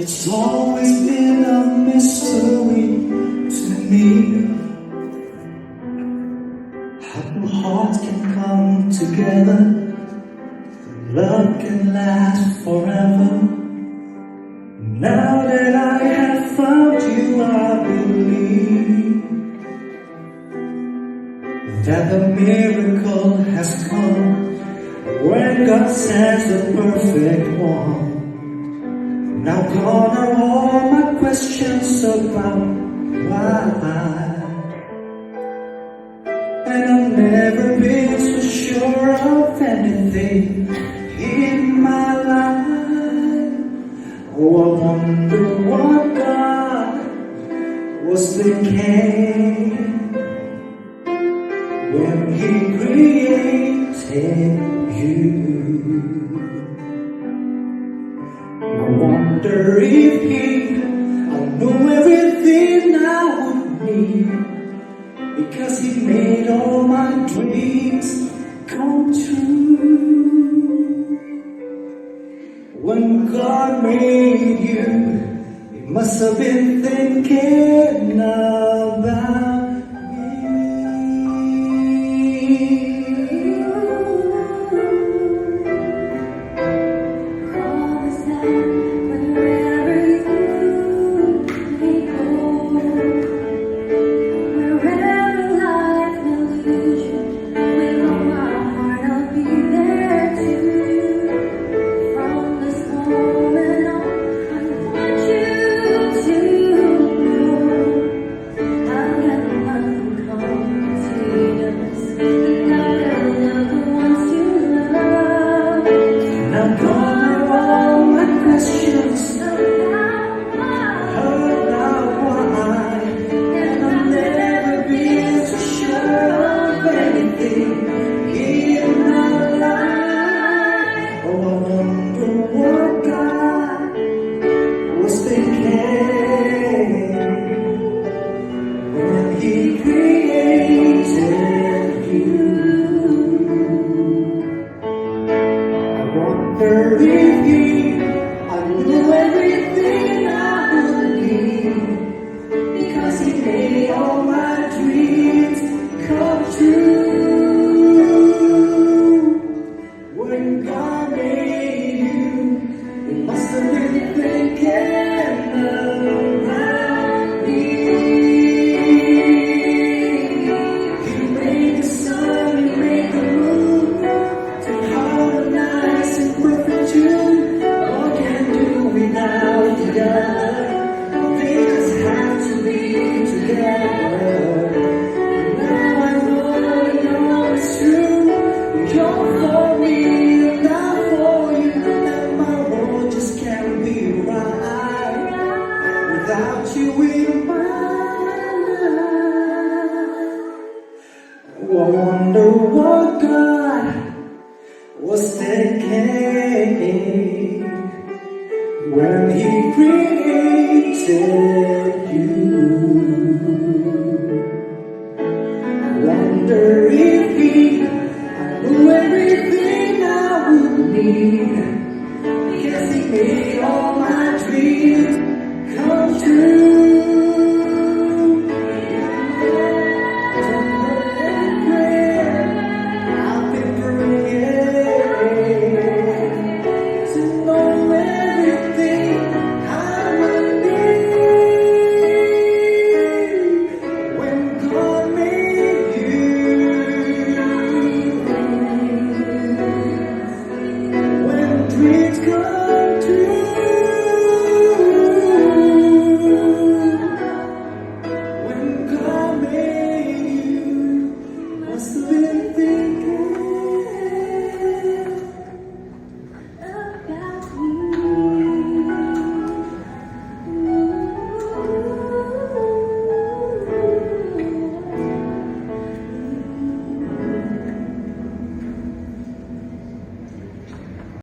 It's always been a mystery to me how two hearts can come together, love can last forever. Now that I have found you, I believe that the miracle has come when God sends the perfect one. Now gone are all my questions about why, and I've never been so sure of anything in my life. Oh, I wonder what God was thinking when He created you. I wonder if He knew everything I would need, because He made all my dreams come true. When God made you, He must have been thinking about me. I knew everything I would need, because He made all my dreams come true. When God made you, He must have been thinking about me. He made the sun, He made the moon to harmonize in perfect tune. What can do without together? They just have to be together. Now I know it's true. You're for me and I'm for you, and my world just can't be right without you in my life. Oh, I wonder what God was thinking when He created